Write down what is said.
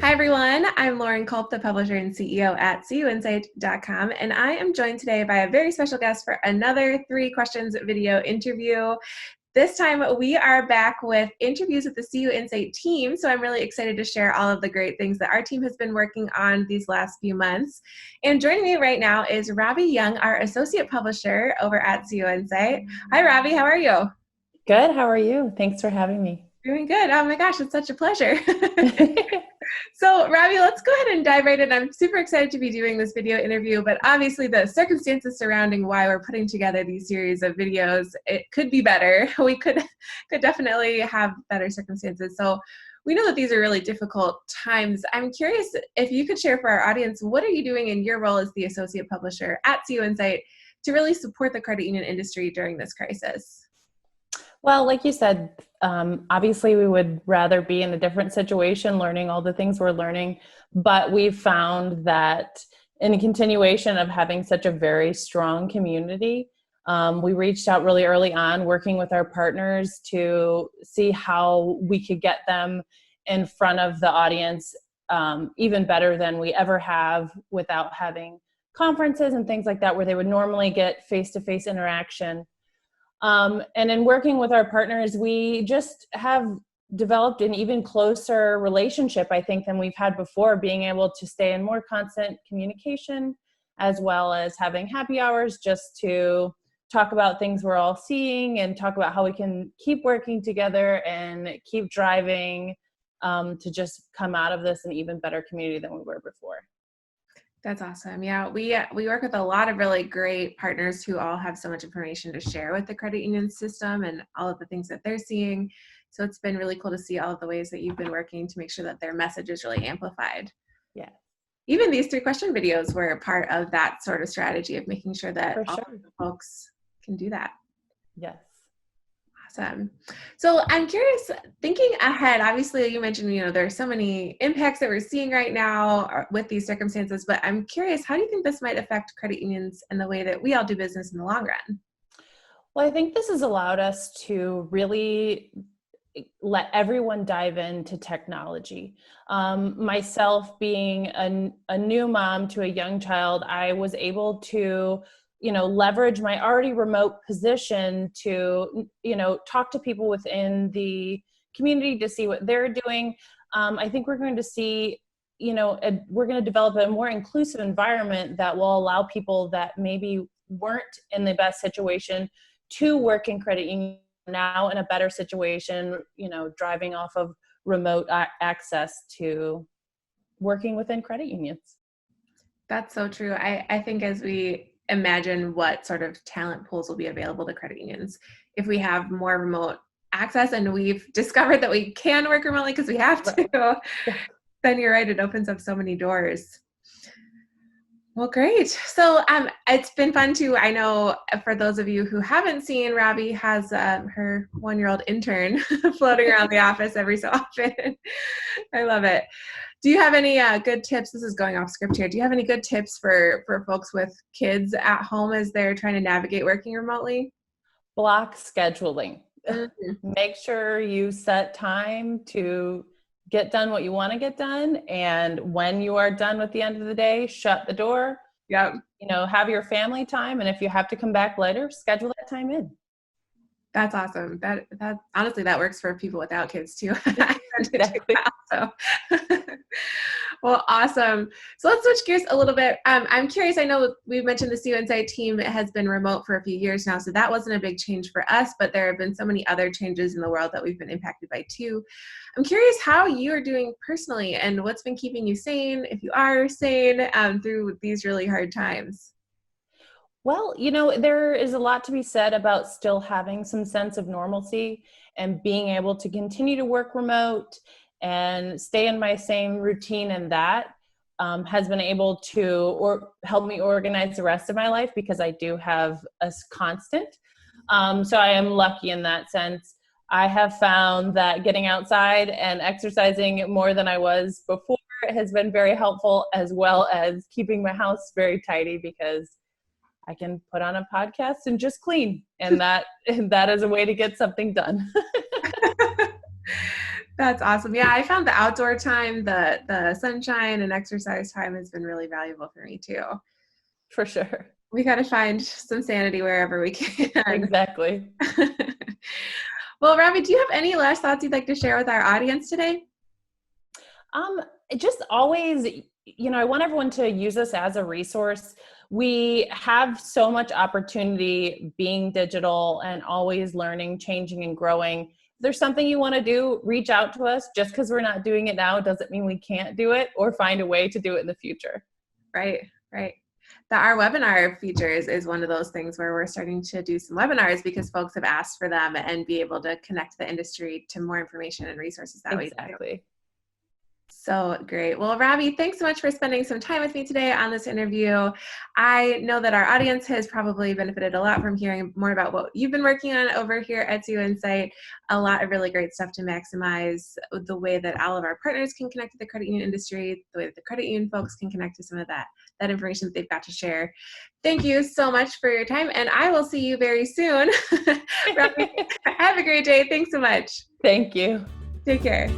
Hi, everyone. I'm Lauren Culp, the publisher and CEO at CUInsight.com, and I am joined today by a very special guest for another 3 questions video interview. This time, we are back with interviews with the CU Insight team, so I'm really excited to share all of the great things that our team has been working on these last few months. And joining me right now is Robbie Young, our associate publisher over at CU Insight. Hi, Robbie. How are you? Good. How are you? Thanks for having me. Doing good. Oh my gosh, it's such a pleasure. So, Robbie, let's go ahead and dive right in. I'm super excited to be doing this video interview, but obviously the circumstances surrounding why we're putting together these series of videos, it could be better. We could definitely have better circumstances. So we know that these are really difficult times. I'm curious if you could share for our audience, what are you doing in your role as the associate publisher at CU Insight to really support the credit union industry during this crisis? Well, like you said, obviously we would rather be in a different situation, learning all the things we're learning, but we've found that in a continuation of having such a very strong community, we reached out really early on, working with our partners to see how we could get them in front of the audience even better than we ever have without having conferences and things like that, where they would normally get face-to-face interaction. And in working with our partners, we just have developed an even closer relationship, I think, than we've had before, being able to stay in more constant communication, as well as having happy hours just to talk about things we're all seeing and talk about how we can keep working together and keep driving to just come out of this an even better community than we were before. That's awesome. Yeah, we work with a lot of really great partners who all have so much information to share with the credit union system and all of the things that they're seeing. So it's been really cool to see all of the ways that you've been working to make sure that their message is really amplified. Yeah, Even these 3 question videos were a part of that sort of strategy of making sure that for all sure. of the folks can do that. Yes. Awesome. So I'm curious, thinking ahead, obviously you mentioned, there are so many impacts that we're seeing right now with these circumstances, but I'm curious, how do you think this might affect credit unions and the way that we all do business in the long run? Well, I think this has allowed us to really let everyone dive into technology. Myself being a new mom to a young child, I was able to leverage my already remote position to, talk to people within the community to see what they're doing. I think we're going to see, we're going to develop a more inclusive environment that will allow people that maybe weren't in the best situation to work in credit union now in a better situation, driving off of remote access to working within credit unions. That's so true. I think as we imagine what sort of talent pools will be available to credit unions, if we have more remote access and we've discovered that we can work remotely because we have to, Yeah. then you're right, it opens up so many doors. Well, great. So it's been fun too. I know for those of you who haven't seen, Robbie has her 1-year-old intern floating around the office every so often. I love it. Do you have any good tips? This is going off script here. Do you have any good tips for folks with kids at home as they're trying to navigate working remotely? Block scheduling. Mhm. Make sure you set time to get done what you want to get done. And when you are done with the end of the day, shut the door, Yep. have your family time. And if you have to come back later, schedule that time in. That's awesome. That honestly, that works for people without kids too. I tend to do Exactly. that, so. Well, awesome. So let's switch gears a little bit. I'm curious. I know we've mentioned the CU Insight team has been remote for a few years now, so that wasn't a big change for us. But there have been so many other changes in the world that we've been impacted by too. I'm curious how you are doing personally and what's been keeping you sane, if you are sane, through these really hard times. Well, there is a lot to be said about still having some sense of normalcy and being able to continue to work remote and stay in my same routine, and that has been able to help me organize the rest of my life because I do have a constant. So I am lucky in that sense. I have found that getting outside and exercising more than I was before has been very helpful, as well as keeping my house very tidy because I can put on a podcast and just clean. And that is a way to get something done. That's awesome. Yeah, I found the outdoor time, the sunshine and exercise time has been really valuable for me too. For sure. We got to find some sanity wherever we can. Exactly. Well, Robbie, do you have any last thoughts you'd like to share with our audience today? Just always, I want everyone to use this as a resource. We have so much opportunity being digital and always learning, changing, and growing. If there's something you want to do, reach out to us. Just because we're not doing it now doesn't mean we can't do it or find a way to do it in the future. Right, right. Our webinar features is one of those things where we're starting to do some webinars because folks have asked for them and be able to connect the industry to more information and resources that way. Exactly. So great. Well, Robbie, thanks so much for spending some time with me today on this interview. I know that our audience has probably benefited a lot from hearing more about what you've been working on over here at CUInsight. A lot of really great stuff to maximize the way that all of our partners can connect to the credit union industry, the way that the credit union folks can connect to some of that information that they've got to share. Thank you so much for your time, and I will see you very soon. Robbie, have a great day. Thanks so much. Thank you. Take care.